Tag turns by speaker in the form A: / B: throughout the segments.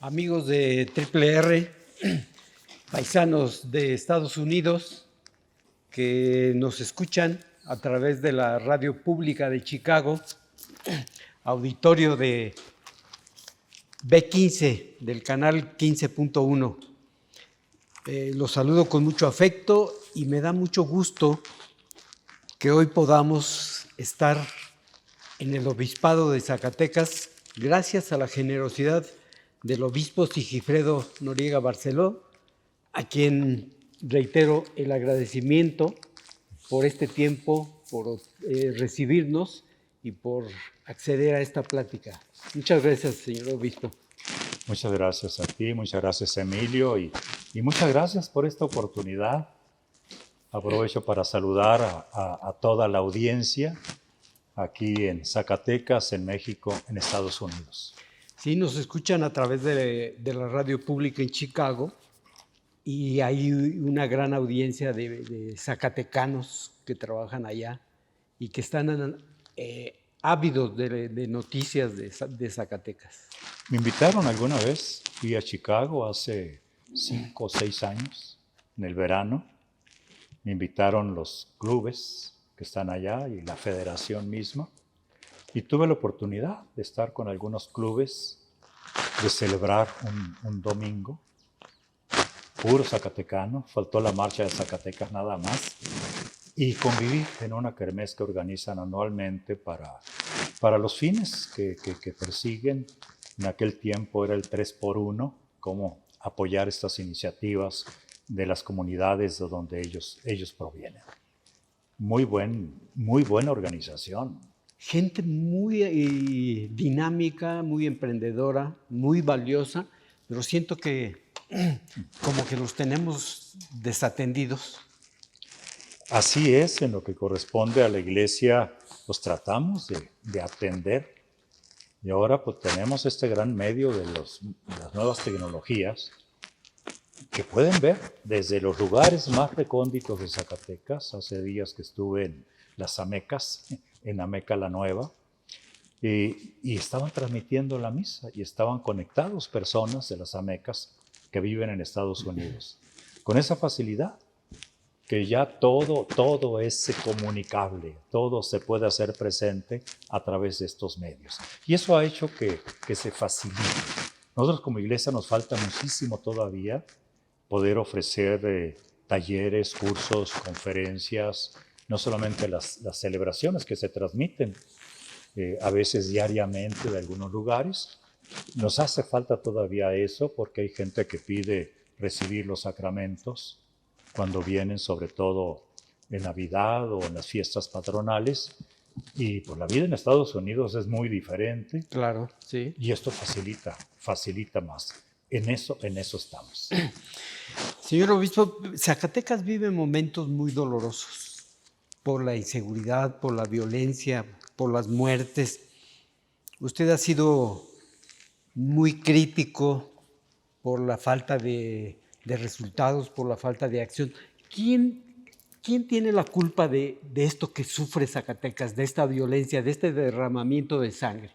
A: amigos de Triple R, paisanos de Estados Unidos que nos escuchan a través de la radio pública de Chicago, auditorio de B15 del canal 15.1. Los saludo con mucho afecto y me da mucho gusto que hoy podamos estar en el Obispado de Zacatecas gracias a la generosidad del obispo Sigifredo Noriega Barceló, a quien reitero el agradecimiento por este tiempo, por recibirnos y por acceder a esta plática. Muchas gracias, señor obispo.
B: Muchas gracias a ti, muchas gracias Emilio y muchas gracias por esta oportunidad. Aprovecho para saludar a toda la audiencia aquí en Zacatecas, en México, en Estados Unidos.
A: Sí, nos escuchan a través de la radio pública en Chicago y hay una gran audiencia de zacatecanos que trabajan allá y que están ávidos de noticias de Zacatecas.
B: Me invitaron alguna vez, fui a Chicago hace 5 o 6 años, en el verano. Me invitaron los clubes que están allá y la federación misma. Y tuve la oportunidad de estar con algunos clubes, de celebrar un domingo, puro zacatecano, faltó la marcha de Zacatecas nada más, y convivir en una kermés que organizan anualmente para los fines que persiguen. En aquel tiempo era el 3x1, cómo apoyar estas iniciativas de las comunidades de donde ellos provienen. Muy buena organización.
A: Gente muy dinámica, muy emprendedora, muy valiosa, pero siento que como que los tenemos desatendidos.
B: Así es, en lo que corresponde a la iglesia, los tratamos de atender. Y ahora pues tenemos este gran medio de las nuevas tecnologías que pueden ver desde los lugares más recónditos de Zacatecas. Hace días que estuve en las Amecas, en Ameca la Nueva, y estaban transmitiendo la misa y estaban conectados personas de las Amecas que viven en Estados Unidos. Con esa facilidad, que ya todo es comunicable, todo se puede hacer presente a través de estos medios. Y eso ha hecho que se facilite. Nosotros como iglesia nos falta muchísimo todavía poder ofrecer talleres, cursos, conferencias, no solamente las celebraciones que se transmiten a veces diariamente de algunos lugares. Nos hace falta todavía eso porque hay gente que pide recibir los sacramentos cuando vienen, sobre todo en Navidad o en las fiestas patronales. Y pues la vida en Estados Unidos es muy diferente.
A: Claro, sí.
B: Y esto facilita más. En eso estamos.
A: Señor obispo, Zacatecas vive momentos muy dolorosos por la inseguridad, por la violencia, por las muertes. Usted ha sido muy crítico por la falta de resultados, por la falta de acción. ¿Quién tiene la culpa de esto que sufre Zacatecas, de esta violencia, de este derramamiento de sangre?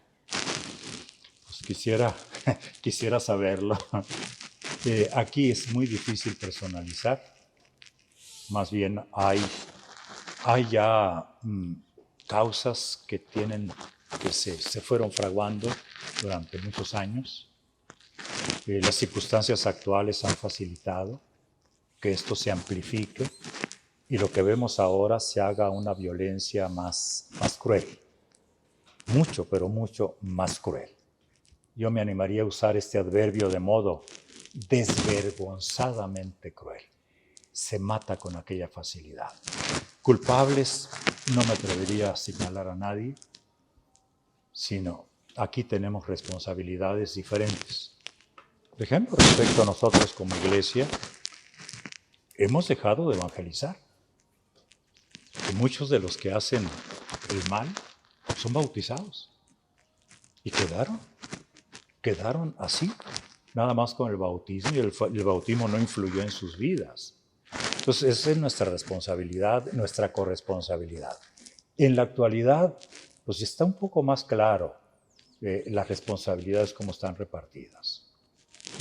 B: Pues quisiera saberlo. Aquí es muy difícil personalizar. Más bien hay ya causas que se fueron fraguando durante muchos años. Las circunstancias actuales han facilitado que esto se amplifique y lo que vemos ahora se haga una violencia más cruel. Mucho, pero mucho más cruel. Yo me animaría a usar este adverbio de modo desvergonzadamente cruel. Se mata con aquella facilidad. Culpables, no me atrevería a señalar a nadie, sino aquí tenemos responsabilidades diferentes. Por ejemplo, respecto a nosotros como iglesia, hemos dejado de evangelizar. Y muchos de los que hacen el mal son bautizados. Y quedaron así, nada más con el bautismo, y el bautismo no influyó en sus vidas. Entonces, esa es nuestra responsabilidad, nuestra corresponsabilidad. En la actualidad, pues está un poco más claro las responsabilidades cómo están repartidas.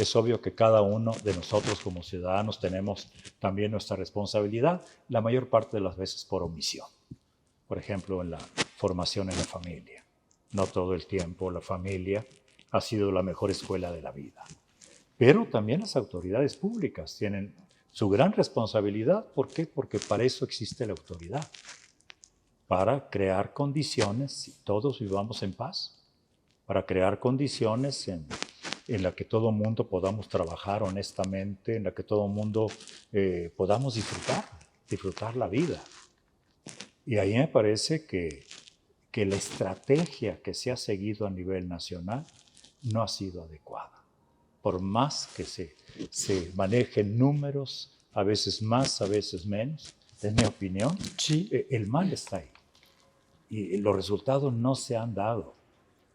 B: es obvio que cada uno de nosotros como ciudadanos tenemos también nuestra responsabilidad, la mayor parte de las veces por omisión. Por ejemplo, en la formación en la familia. No todo el tiempo la familia ha sido la mejor escuela de la vida. Pero también las autoridades públicas tienen su gran responsabilidad. ¿Por qué? Porque para eso existe la autoridad. Para crear condiciones y todos vivamos en paz. Para crear condiciones en la que todo mundo podamos trabajar honestamente, en la que todo mundo podamos disfrutar la vida. Y ahí me parece que la estrategia que se ha seguido a nivel nacional no ha sido adecuada. Por más que se manejen números, a veces más, a veces menos, es mi opinión,
A: Sí.
B: El mal está ahí. Y los resultados no se han dado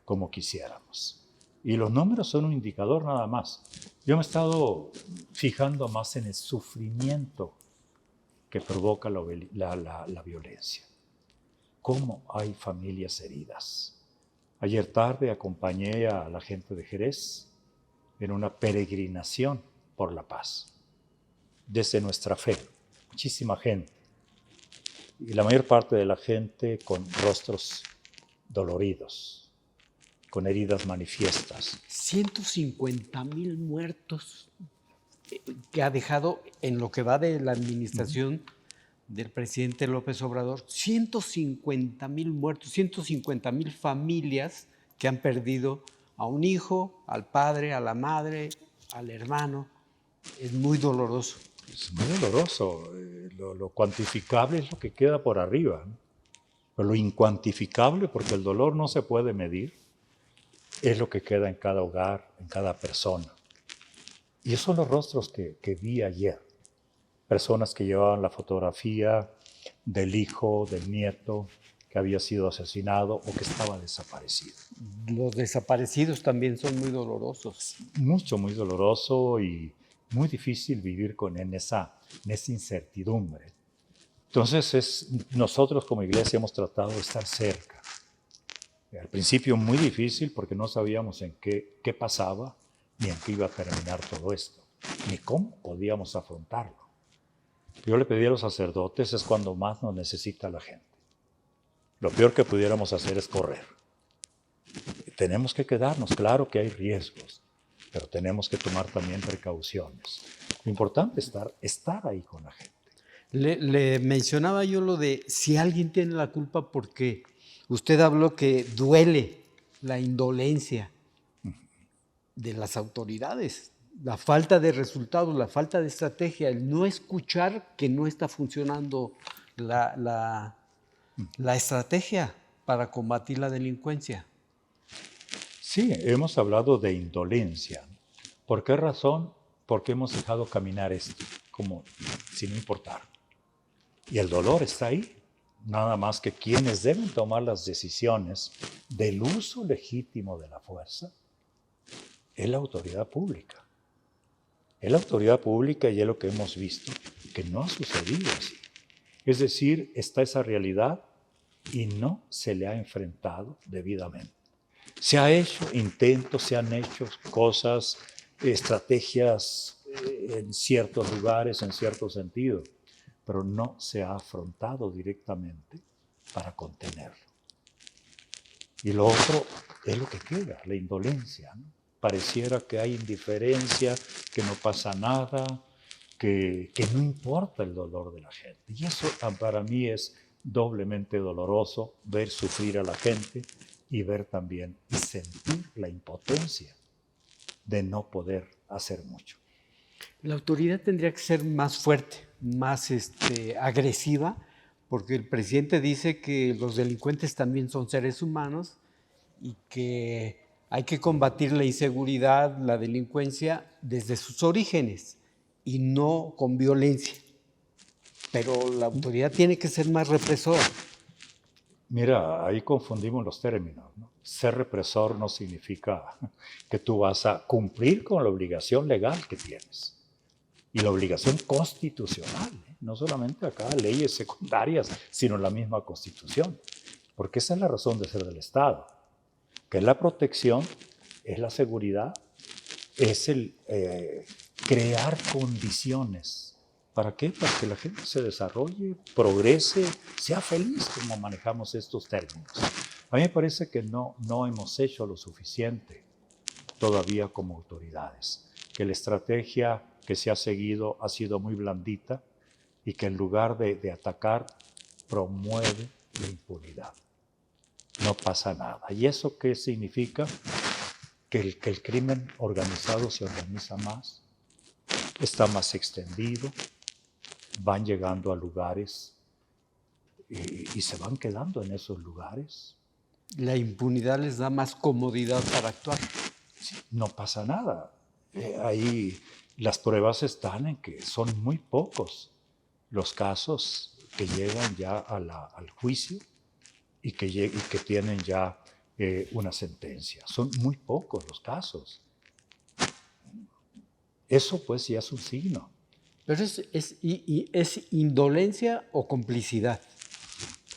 B: como quisiéramos. Y los números son un indicador nada más. Yo me he estado fijando más en el sufrimiento que provoca la violencia. ¿Cómo hay familias heridas? Ayer tarde acompañé a la gente de Jerez en una peregrinación por la paz. Desde nuestra fe, muchísima gente. Y la mayor parte de la gente con rostros doloridos, con heridas manifiestas.
A: 150,000 muertos que ha dejado en lo que va de la administración del presidente López Obrador, 150,000 muertos, 150,000 familias que han perdido a un hijo, al padre, a la madre, al hermano. Es muy doloroso.
B: Es muy doloroso. Lo cuantificable es lo que queda por arriba, ¿no? Pero lo incuantificable, porque el dolor no se puede medir, es lo que queda en cada hogar, en cada persona. Y esos son los rostros que vi ayer. Personas que llevaban la fotografía del hijo, del nieto, que había sido asesinado o que estaba desaparecido.
A: Los desaparecidos también son muy dolorosos.
B: Muy doloroso y muy difícil vivir en esa incertidumbre. Entonces, nosotros como iglesia hemos tratado de estar cerca. Al principio muy difícil porque no sabíamos en qué pasaba, ni en qué iba a terminar todo esto, ni cómo podíamos afrontarlo. Yo le pedí a los sacerdotes, es cuando más nos necesita la gente. Lo peor que pudiéramos hacer es correr. Tenemos que quedarnos, claro que hay riesgos, pero tenemos que tomar también precauciones. Lo importante es estar ahí con la gente.
A: Le mencionaba yo lo de si alguien tiene la culpa, porque usted habló que duele la indolencia de las autoridades, la falta de resultados, la falta de estrategia, el no escuchar que no está funcionando la estrategia para combatir la delincuencia.
B: Sí, hemos hablado de indolencia. ¿Por qué razón? Porque hemos dejado caminar esto como sin importar. Y el dolor está ahí. Nada más que quienes deben tomar las decisiones del uso legítimo de la fuerza es la autoridad pública. Es la autoridad pública y es lo que hemos visto, que no ha sucedido así. Es decir, está esa realidad y no se le ha enfrentado debidamente. Se ha hecho intentos, se han hecho cosas, estrategias en ciertos lugares, en cierto sentido, pero no se ha afrontado directamente para contenerlo. Y lo otro es lo que queda, la indolencia, ¿no? Pareciera que hay indiferencia, que no pasa nada, que no importa el dolor de la gente. Y eso para mí es doblemente doloroso, ver sufrir a la gente y ver también y sentir la impotencia de no poder hacer mucho.
A: La autoridad tendría que ser más fuerte, más agresiva, porque el presidente dice que los delincuentes también son seres humanos y que hay que combatir la inseguridad, la delincuencia desde sus orígenes y no con violencia. Pero la autoridad tiene que ser más represora.
B: Mira, ahí confundimos los términos, ¿no? Ser represor no significa que tú vas a cumplir con la obligación legal que tienes. Y la obligación constitucional, ¿eh? No solamente acá leyes secundarias, sino la misma Constitución. Porque esa es la razón de ser del Estado, que es la protección, es la seguridad es el crear condiciones. ¿Para qué? Para que la gente se desarrolle, progrese, sea feliz, como manejamos estos términos. A mí me parece que no hemos hecho lo suficiente todavía como autoridades, que la estrategia que se ha seguido ha sido muy blandita y que en lugar de atacar, promueve la impunidad. No pasa nada. ¿Y eso qué significa? Que el crimen organizado se organiza más, está más extendido, van llegando a lugares y se van quedando en esos lugares.
A: La impunidad les da más comodidad para actuar.
B: Sí, no pasa nada. Ahí las pruebas están en que son muy pocos los casos que llegan ya al juicio y que tienen ya una sentencia. Son muy pocos los casos. Eso pues ya es un signo.
A: Pero ¿es indolencia o complicidad?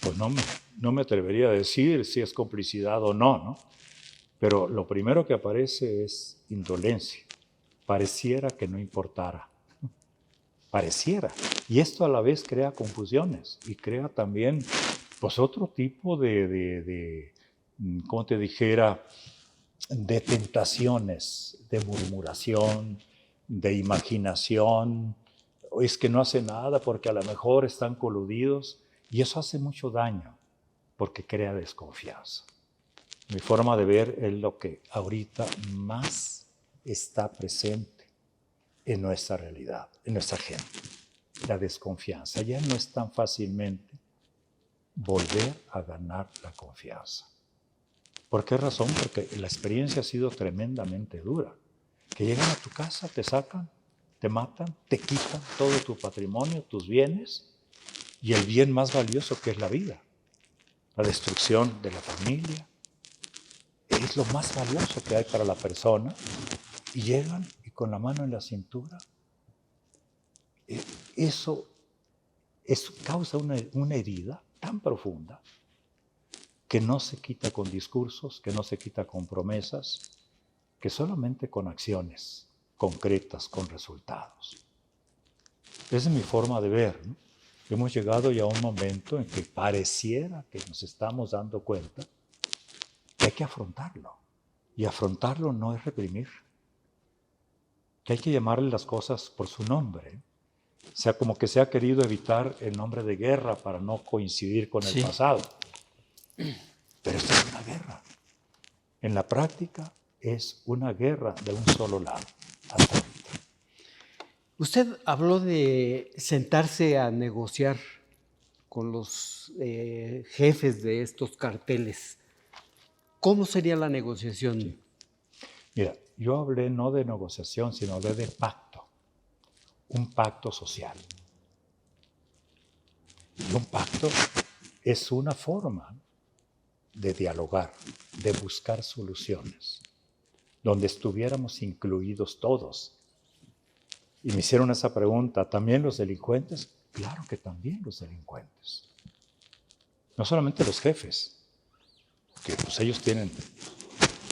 B: Pues no me atrevería a decir si es complicidad o no, ¿no? Pero lo primero que aparece es indolencia. Pareciera que no importara. Pareciera. Y esto a la vez crea confusiones y crea también pues otro tipo de ¿cómo te dijera? De tentaciones, de murmuración, de imaginación. Es que no hace nada porque a lo mejor están coludidos y eso hace mucho daño porque crea desconfianza. Mi forma de ver es lo que ahorita más está presente en nuestra realidad, en nuestra gente. La desconfianza. Ya no es tan fácilmente volver a ganar la confianza. ¿Por qué razón? Porque la experiencia ha sido tremendamente dura. Que llegan a tu casa, te sacan, te matan, te quitan todo tu patrimonio, tus bienes y el bien más valioso que es la vida. La destrucción de la familia es lo más valioso que hay para la persona y llegan y con la mano en la cintura. Eso causa una herida tan profunda que no se quita con discursos, que no se quita con promesas, que solamente con acciones concretas, con resultados. Esa es mi forma de ver, ¿no? Hemos llegado ya a un momento en que pareciera que nos estamos dando cuenta que hay que afrontarlo. Y afrontarlo no es reprimir. Que hay que llamarle las cosas por su nombre. O sea, como que se ha querido evitar el nombre de guerra para no coincidir con el pasado. Pero esto es una guerra. En la práctica es una guerra de un solo lado, hasta ahorita.
A: Usted habló de sentarse a negociar con los jefes de estos carteles. ¿Cómo sería la negociación?
B: Sí. Mira, yo hablé no de negociación, sino hablé de pacto. Un pacto social. Y un pacto es una forma de dialogar, de buscar soluciones, donde estuviéramos incluidos todos. Y me hicieron esa pregunta, ¿también los delincuentes? Claro que también los delincuentes. No solamente los jefes, que pues ellos tienen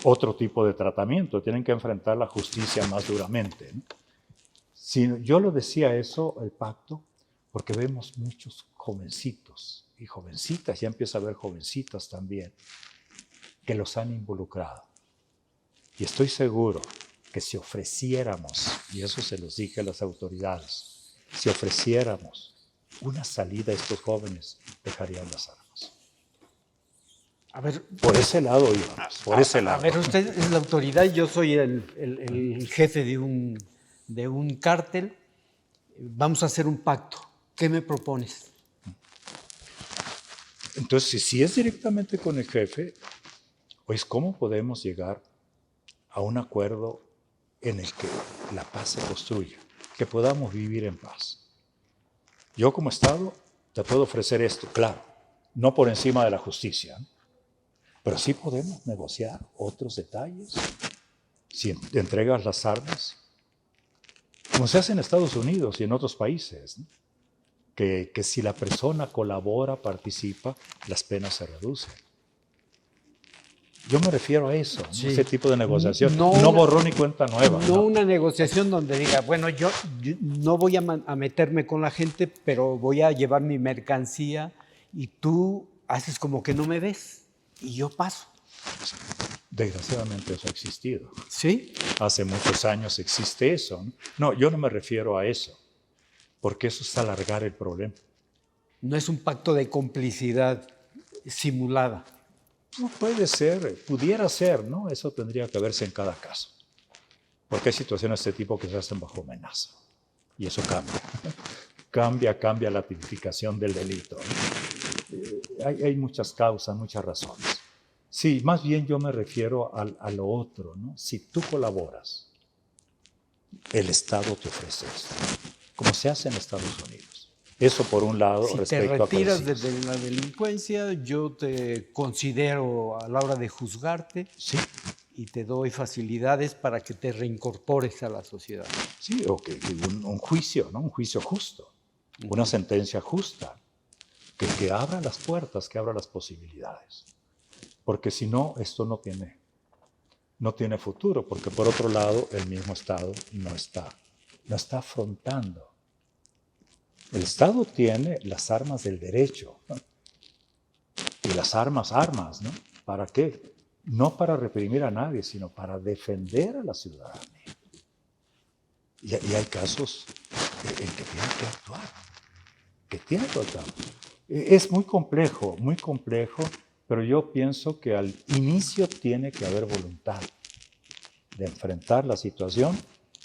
B: otro tipo de tratamiento, tienen que enfrentar la justicia más duramente, ¿no? Yo lo decía eso, el pacto, porque vemos muchos jovencitos y jovencitas, ya empieza a haber jovencitas también, que los han involucrado. Y estoy seguro que si ofreciéramos, y eso se los dije a las autoridades, si ofreciéramos una salida a estos jóvenes, dejarían las armas.
A: A ver,
B: por ese lado íbamos, por ese lado.
A: A ver, usted es la autoridad y yo soy el jefe de un cártel. Vamos a hacer un pacto. ¿Qué me propones?
B: Entonces, si es directamente con el jefe, pues ¿cómo podemos llegar a un acuerdo en el que la paz se construya, que podamos vivir en paz? Yo como Estado te puedo ofrecer esto, claro, no por encima de la justicia, ¿no? Pero sí podemos negociar otros detalles. Si entregas las armas, como se hace en Estados Unidos y en otros países, ¿no? Que si la persona colabora, participa, las penas se reducen. Yo me refiero a eso, ¿no?
A: Sí.
B: Ese tipo de negociación.
A: No
B: No
A: una-
B: borrón y cuenta nueva.
A: No una negociación donde diga, bueno, yo no voy a meterme con la gente, pero voy a llevar mi mercancía y tú haces como que no me ves y yo paso.
B: Desgraciadamente eso ha existido.
A: ¿Sí?
B: Hace muchos años existe eso, ¿no? No, yo no me refiero a eso, porque eso es alargar el problema.
A: No es un pacto de complicidad simulada.
B: No puede ser, pudiera ser, ¿no? Eso tendría que verse en cada caso. Porque hay situaciones de este tipo que se hacen bajo amenaza. Y eso cambia. Cambia la tipificación del delito, ¿no? Hay muchas causas, muchas razones. Sí, más bien yo me refiero a lo otro, ¿no? Si tú colaboras, el Estado te ofrece esto, como se hace en Estados Unidos. Eso por un lado,
A: Si te
B: respecto a
A: retiras
B: Colosías.
A: de la delincuencia, yo te considero a la hora de juzgarte
B: Sí,
A: y te doy facilidades para que te reincorpores a la sociedad.
B: sí, o que un juicio, ¿no? Un juicio justo, una sentencia justa, que abra las puertas, que abra las posibilidades. Porque si no, esto no tiene futuro, porque por otro lado, el mismo Estado no está afrontando. El Estado tiene las armas del derecho, ¿no? Y las armas, ¿no? ¿Para qué? No para reprimir a nadie, sino para defender a la ciudadanía. Y hay casos en que tiene que actuar. Es muy complejo, pero yo pienso que al inicio tiene que haber voluntad de enfrentar la situación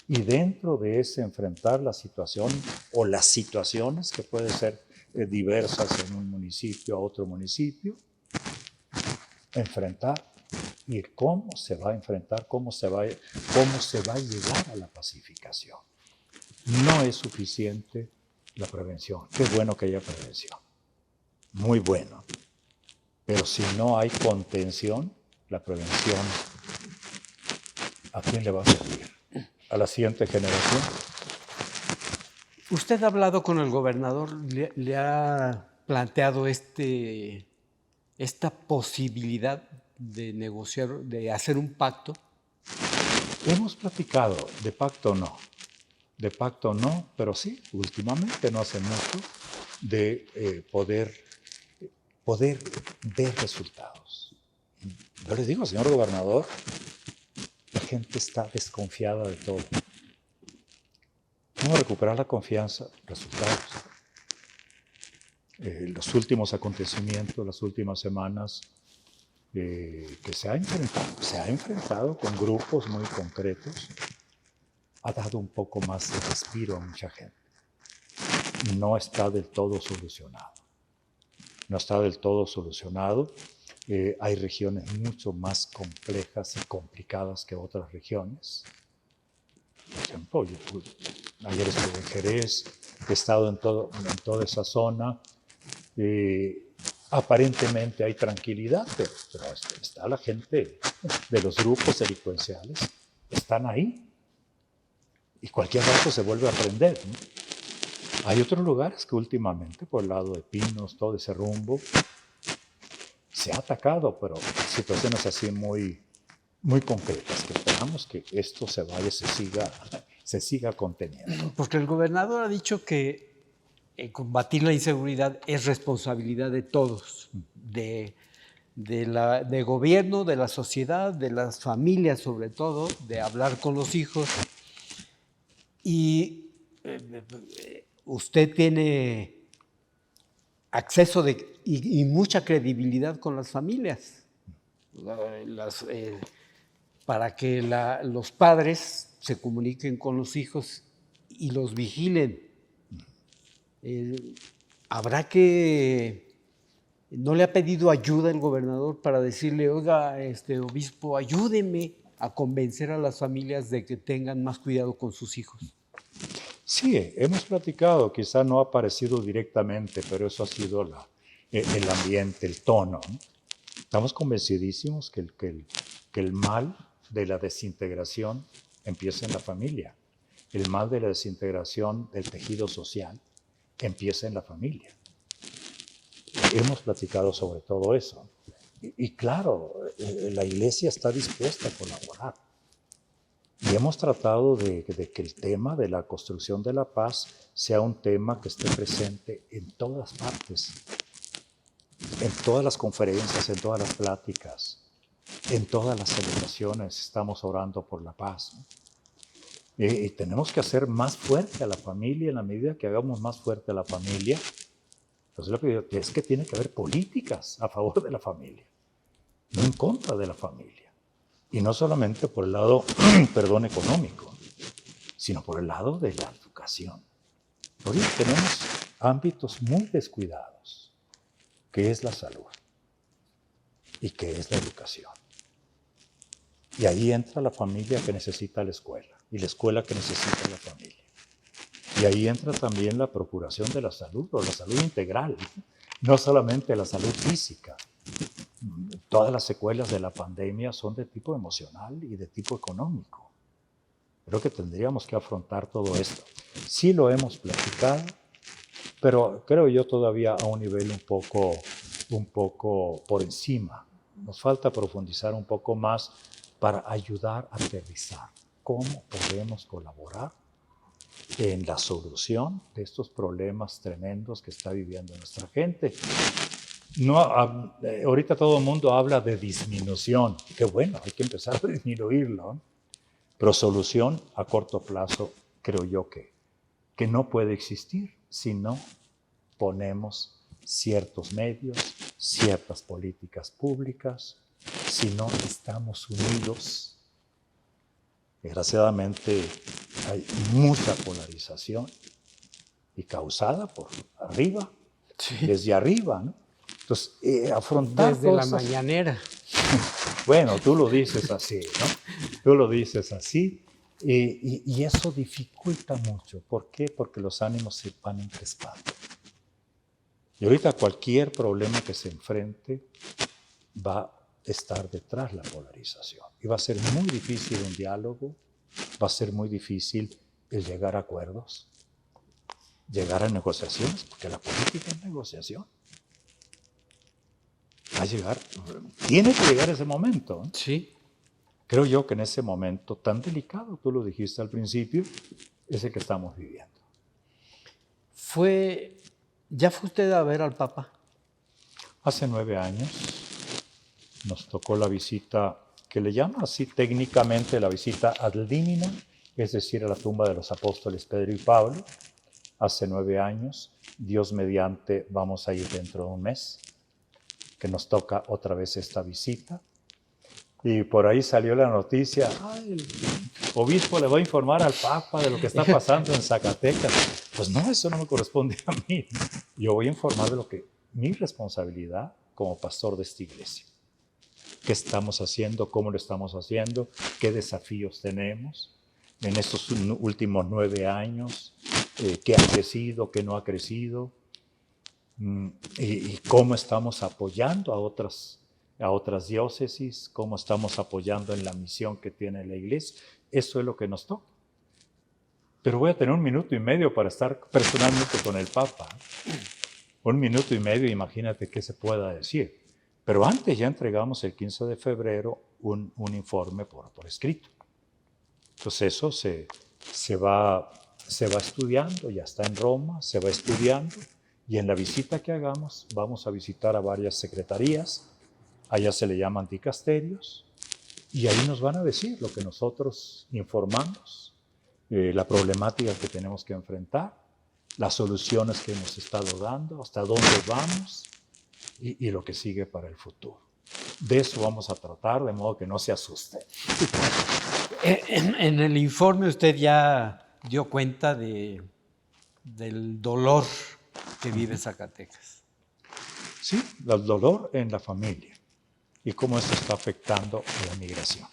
B: y dentro de ese enfrentar la situación o las situaciones que pueden ser diversas en un municipio a otro municipio, enfrentar y cómo se va a enfrentar, cómo se va a llegar a la pacificación. No es suficiente la prevención. Qué bueno que haya prevención. Muy bueno. Pero si no hay contención, la prevención, ¿a quién le va a servir? ¿A la siguiente generación?
A: ¿Usted ha hablado con el gobernador? ¿Le ha planteado esta posibilidad de negociar, de hacer un pacto?
B: Hemos platicado, de pacto no, pero sí, últimamente, no hace mucho, de poder ver resultados. Yo les digo, señor gobernador, la gente está desconfiada de todo. Vamos a recuperar la confianza, resultados. Los últimos acontecimientos, las últimas semanas, que se ha enfrentado con grupos muy concretos, ha dado un poco más de respiro a mucha gente. No está del todo solucionado. Hay regiones mucho más complejas y complicadas que otras regiones. Por ejemplo, ayer estuve en Jerez, he estado en toda esa zona. Aparentemente hay tranquilidad, pero está la gente de los grupos delincuenciales, están ahí. Y cualquier rato se vuelve a prender, ¿no? Hay otros lugares que últimamente, por el lado de Pinos, todo ese rumbo, se ha atacado, pero situaciones así muy, muy concretas, que esperamos que esto se vaya, se siga conteniendo.
A: Porque el gobernador ha dicho que combatir la inseguridad es responsabilidad de todos, de gobierno, de la sociedad, de las familias sobre todo, de hablar con los hijos. Y usted tiene acceso y mucha credibilidad con las familias, para que los padres se comuniquen con los hijos y los vigilen. Habrá que... ¿No le ha pedido ayuda el gobernador para decirle, oiga, obispo, ayúdeme a convencer a las familias de que tengan más cuidado con sus hijos?
B: Sí, hemos platicado, quizá no ha aparecido directamente, pero eso ha sido el ambiente, el tono, ¿no? Estamos convencidísimos que el mal de la desintegración empieza en la familia. El mal de la desintegración del tejido social empieza en la familia. Hemos platicado sobre todo eso. Y claro, la iglesia está dispuesta a colaborar. Y hemos tratado de que el tema de la construcción de la paz sea un tema que esté presente en todas partes, en todas las conferencias, en todas las pláticas, en todas las celebraciones. Estamos orando por la paz, ¿no? Y tenemos que hacer más fuerte a la familia. En la medida que hagamos más fuerte a la familia, entonces lo que digo es que tiene que haber políticas a favor de la familia, no en contra de la familia. Y no solamente por el lado, perdón, económico, sino por el lado de la educación. Hoy tenemos ámbitos muy descuidados, que es la salud y que es la educación. Y ahí entra la familia que necesita la escuela y la escuela que necesita la familia. Y ahí entra también la procuración de la salud, o la salud integral, no solamente la salud física. Todas las secuelas de la pandemia son de tipo emocional y de tipo económico. Creo que tendríamos que afrontar todo esto. Sí lo hemos platicado, pero creo yo todavía a un nivel un poco por encima. Nos falta profundizar un poco más para ayudar a aterrizar cómo podemos colaborar en la solución de estos problemas tremendos que está viviendo nuestra gente. No, ahorita todo el mundo habla de disminución. Qué bueno, hay que empezar a disminuirlo, ¿no? Pero solución a corto plazo creo yo que no puede existir si no ponemos ciertos medios, ciertas políticas públicas, si no estamos unidos. Desgraciadamente hay mucha polarización y causada por arriba,
A: Sí.
B: desde arriba, ¿no? Entonces, afrontar
A: Desde la
B: cosas.
A: mañanera.
B: Bueno, tú lo dices así, ¿no? Tú lo dices así. Y eso dificulta mucho. ¿Por qué? Porque los ánimos se van encrespando. Y ahorita cualquier problema que se enfrente va a estar detrás la polarización. Y va a ser muy difícil un diálogo, va a ser muy difícil el llegar a acuerdos, llegar a negociaciones, porque la política es negociación. Va a llegar, tiene que llegar ese momento, ¿eh?
A: Sí.
B: Creo yo que en ese momento tan delicado, tú lo dijiste al principio, es el que estamos viviendo.
A: ¿Ya fue usted a ver al Papa?
B: Hace 9 años nos tocó la visita, que le llama así técnicamente la visita ad limina, es decir, a la tumba de los apóstoles Pedro y Pablo. Hace 9 años, Dios mediante, vamos a ir dentro de un mes, que nos toca otra vez esta visita. Y por ahí salió la noticia, el obispo le va a informar al Papa de lo que está pasando en Zacatecas. Pues no, eso no me corresponde a mí. Yo voy a informar de lo que mi responsabilidad como pastor de esta iglesia. ¿Qué estamos haciendo? ¿Cómo lo estamos haciendo? ¿Qué desafíos tenemos en estos últimos 9 años? ¿Qué ha crecido? ¿Qué no ha crecido? Y cómo estamos apoyando a otras diócesis, cómo estamos apoyando en la misión que tiene la iglesia. Eso es lo que nos toca. Pero voy a tener 1 minuto y medio para estar personalmente con el Papa. 1 minuto y medio, imagínate qué se pueda decir. Pero antes ya entregamos el 15 de febrero un informe por escrito. Entonces eso se va estudiando, ya está en Roma, se va estudiando. Y en la visita que hagamos, vamos a visitar a varias secretarías, allá se le llaman dicasterios, y ahí nos van a decir lo que nosotros informamos, la problemática que tenemos que enfrentar, las soluciones que hemos estado dando, hasta dónde vamos y lo que sigue para el futuro. De eso vamos a tratar, de modo que no se asusten.
A: En el informe usted ya dio cuenta del dolor que vive Zacatecas.
B: Sí, el dolor en la familia y cómo eso está afectando a la migración.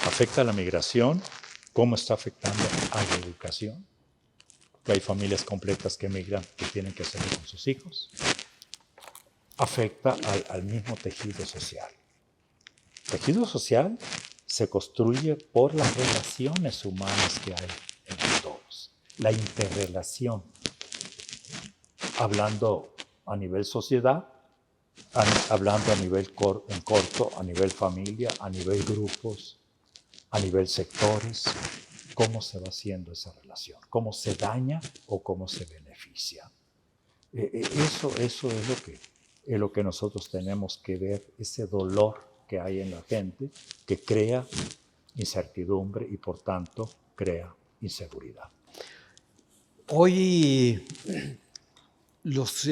B: Afecta a la migración, cómo está afectando a la educación. Que hay familias completas que migran, que tienen que hacerlo con sus hijos. Afecta al mismo tejido social. El tejido social se construye por las relaciones humanas que hay entre todos. La interrelación. Hablando a nivel sociedad, hablando a nivel en corto, a nivel familia, a nivel grupos, a nivel sectores, cómo se va haciendo esa relación, cómo se daña o cómo se beneficia. Eso es lo que nosotros tenemos que ver, ese dolor que hay en la gente que crea incertidumbre y por tanto crea inseguridad.
A: Hoy los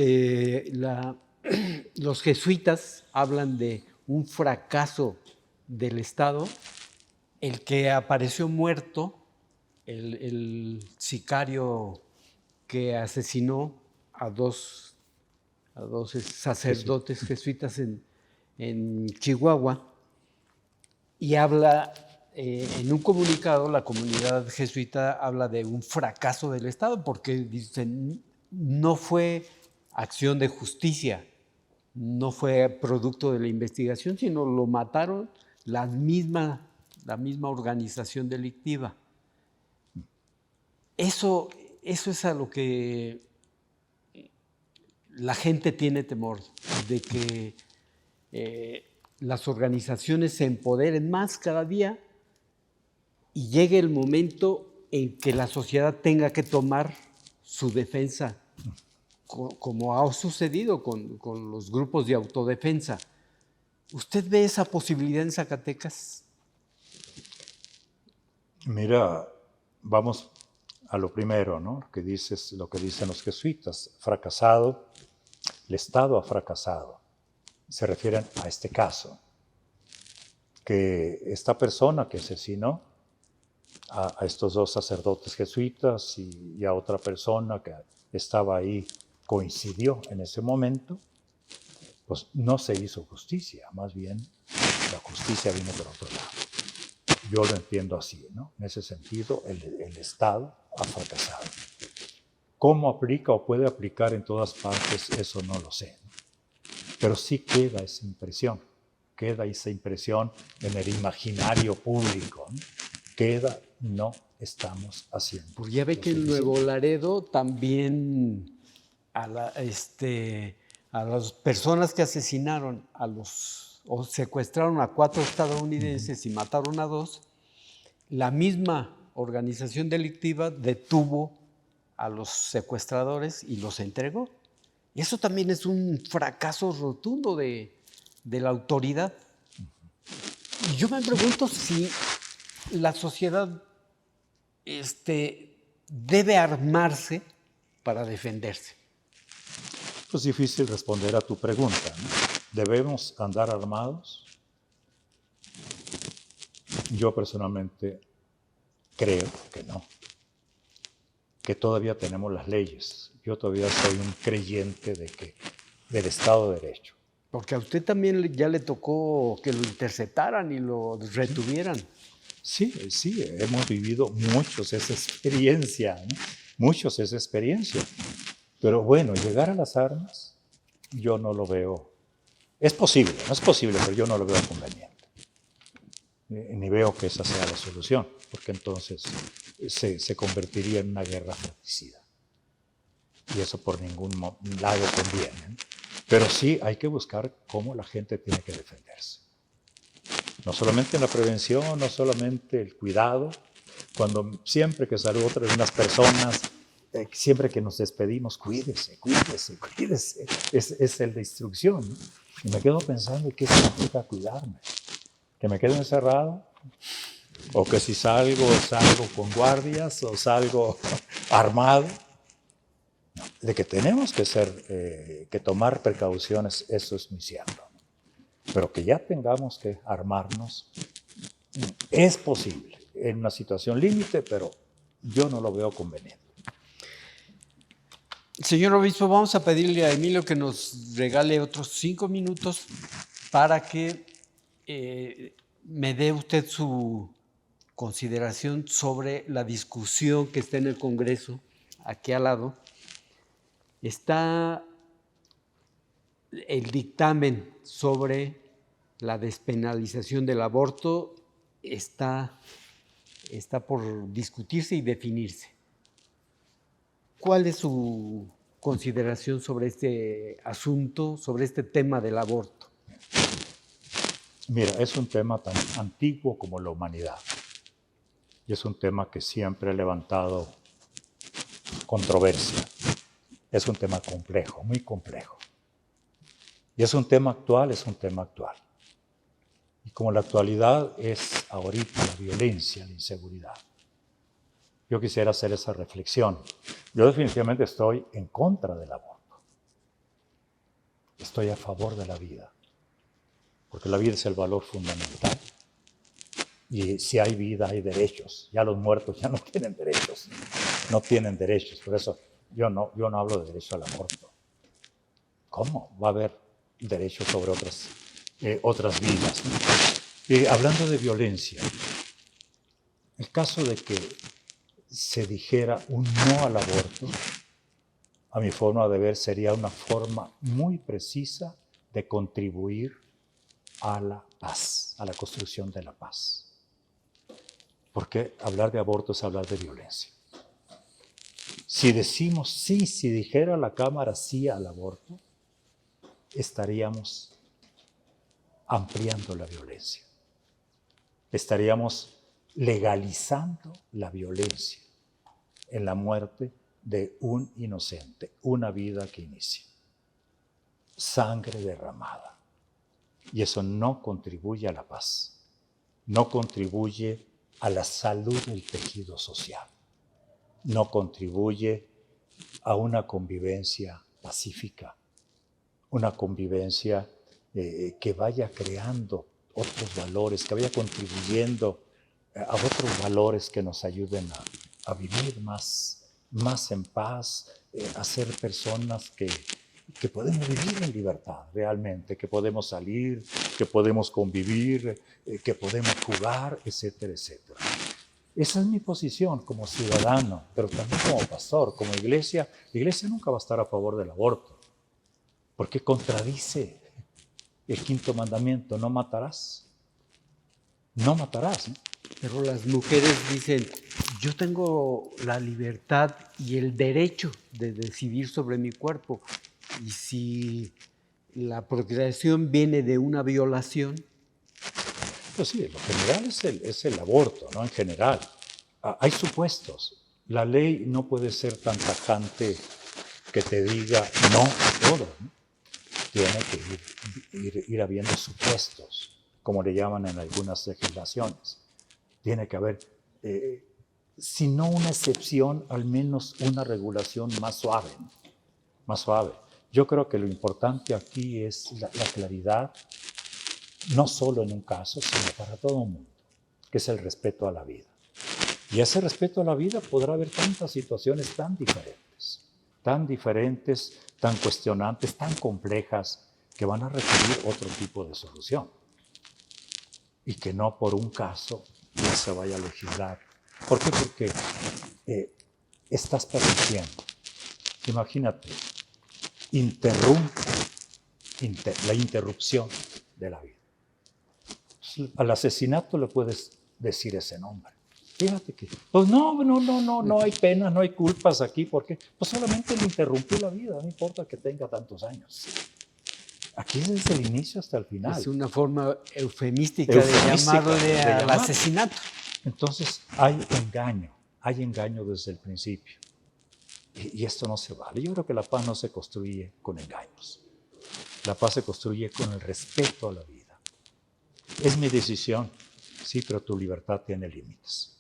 A: jesuitas hablan de un fracaso del Estado. El que apareció muerto, el sicario que asesinó a dos sacerdotes jesuitas en Chihuahua, y habla, en un comunicado, la comunidad jesuita habla de un fracaso del Estado, porque dicen, no fue acción de justicia, no fue producto de la investigación, sino lo mataron la misma organización delictiva. Eso es a lo que la gente tiene temor, de que las organizaciones se empoderen más cada día y llegue el momento en que la sociedad tenga que tomar su defensa, como ha sucedido con los grupos de autodefensa. ¿Usted ve esa posibilidad en Zacatecas?
B: Mira, vamos a lo primero, ¿no? Lo que dicen los jesuitas, fracasado, el Estado ha fracasado. Se refieren a este caso, que esta persona que asesinó a estos dos sacerdotes jesuitas y a otra persona que estaba ahí, coincidió en ese momento, pues no se hizo justicia, más bien la justicia vino por otro lado. Yo lo entiendo así, ¿no? En ese sentido, el Estado ha fracasado. ¿Cómo aplica o puede aplicar en todas partes? Eso no lo sé. Pero sí queda esa impresión en el imaginario público, ¿no? No estamos haciendo.
A: Pues ya ve que en Nuevo Laredo también a las personas que asesinaron o secuestraron a 4 estadounidenses y mataron a 2, la misma organización delictiva detuvo a los secuestradores y los entregó. Y eso también es un fracaso rotundo de la autoridad. Y yo me pregunto si la sociedad debe armarse para defenderse.
B: Es difícil responder a tu pregunta, ¿no? ¿Debemos andar armados? Yo personalmente creo que no, que todavía tenemos las leyes. Yo todavía soy un creyente del Estado de Derecho.
A: Porque a usted también ya le tocó que lo interceptaran y lo retuvieran.
B: Sí, hemos vivido muchos esa experiencia, ¿no? Muchos esa experiencia. Pero bueno, llegar a las armas, yo no lo veo. No es posible, pero yo no lo veo conveniente. Ni veo que esa sea la solución, porque entonces se convertiría en una guerra fratricida. Y eso por ningún lado conviene, ¿no? Pero sí hay que buscar cómo la gente tiene que defenderse. No solamente en la prevención, no solamente el cuidado. Siempre que saludo a otras personas, siempre que nos despedimos, cuídese. Es el de instrucción, ¿no? Y me quedo pensando, ¿qué significa cuidarme? ¿Que me quedo encerrado? ¿O que si salgo con guardias o salgo armado? No, de que tenemos que tomar precauciones, eso es muy cierto. Pero que ya tengamos que armarnos, es posible en una situación límite, pero yo no lo veo conveniente.
A: Señor obispo, vamos a pedirle a Emilio que nos regale otros 5 minutos para que me dé usted su consideración sobre la discusión que está en el Congreso, aquí al lado. Está el dictamen sobre la despenalización del aborto, está por discutirse y definirse. ¿Cuál es su consideración sobre este asunto, sobre este tema del aborto?
B: Mira, es un tema tan antiguo como la humanidad. Y es un tema que siempre ha levantado controversia. Es un tema complejo, muy complejo. Y es un tema actual, es un tema actual. Y como la actualidad es ahorita la violencia, la inseguridad, yo quisiera hacer esa reflexión. Yo definitivamente estoy en contra del aborto. Estoy a favor de la vida, porque la vida es el valor fundamental. Y si hay vida, hay derechos. Ya los muertos ya no tienen derechos. No tienen derechos. Por eso yo no hablo de derecho al aborto. ¿Cómo va a haber derechos sobre otras vidas? Hablando de violencia, el caso de que se dijera un no al aborto, a mi forma de ver, sería una forma muy precisa de contribuir a la paz, a la construcción de la paz. Porque hablar de aborto es hablar de violencia. Si decimos sí, si dijera la Cámara sí al aborto, estaríamos ampliando la violencia. Estaríamos legalizando la violencia en la muerte de un inocente, una vida que inicia. Sangre derramada. Y eso no contribuye a la paz, no contribuye a la salud del tejido social, no contribuye a una convivencia pacífica, una convivencia que vaya creando otros valores, que vaya contribuyendo a otros valores que nos ayuden a vivir más en paz, a ser personas que podemos vivir en libertad realmente, que podemos salir, que podemos convivir, que podemos jugar, etcétera, etcétera. Esa es mi posición como ciudadano, pero también como pastor, como iglesia. La iglesia nunca va a estar a favor del aborto, porque contradice el quinto mandamiento: no matarás. No matarás, ¿no?
A: Pero las mujeres dicen, yo tengo la libertad y el derecho de decidir sobre mi cuerpo. Y si la procreación viene de una violación.
B: Pues sí, lo general es el aborto, ¿no? En general. Hay supuestos. La ley no puede ser tan tajante que te diga no a todo, ¿no? Tiene que ir habiendo supuestos, como le llaman en algunas legislaciones. Tiene que haber, si no una excepción, al menos una regulación más suave, ¿no? Más suave. Yo creo que lo importante aquí es la claridad, no solo en un caso, sino para todo el mundo, que es el respeto a la vida. Y ese respeto a la vida podrá haber tantas situaciones tan diferentes, tan cuestionantes, tan complejas, que van a requerir otro tipo de solución. Y que no por un caso ya se vaya a legislar. ¿Por qué? Porque estás permitiendo. Imagínate, interrumpe la interrupción de la vida. Al asesinato le puedes decir ese nombre. Fíjate que, pues no hay penas, no hay culpas aquí, porque pues solamente le interrumpió la vida, no importa que tenga tantos años. Aquí es desde el inicio hasta el final.
A: Es una forma eufemística de llamarle al asesinato.
B: Entonces hay engaño desde el principio. Y esto no se vale. Yo creo que la paz no se construye con engaños. La paz se construye con el respeto a la vida. Es mi decisión, sí, pero tu libertad tiene límites.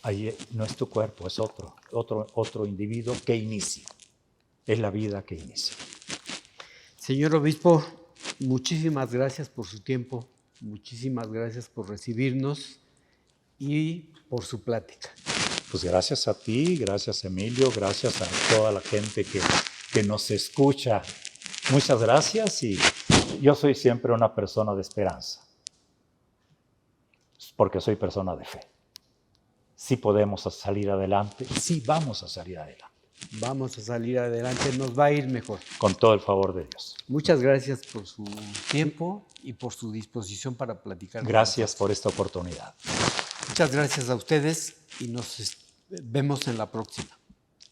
B: Ahí no es tu cuerpo, es otro individuo que inicia. Es la vida que inicia.
A: Señor obispo, muchísimas gracias por su tiempo, muchísimas gracias por recibirnos y por su plática.
B: Pues gracias a ti, gracias Emilio, gracias a toda la gente que nos escucha. Muchas gracias, y yo soy siempre una persona de esperanza, porque soy persona de fe. Sí podemos salir adelante, sí vamos a salir adelante.
A: Vamos a salir adelante, nos va a ir mejor.
B: Con todo el favor de Dios.
A: Muchas gracias por su tiempo y por su disposición para platicar.
B: Gracias por esta oportunidad.
A: Muchas gracias a ustedes y nos vemos en la próxima.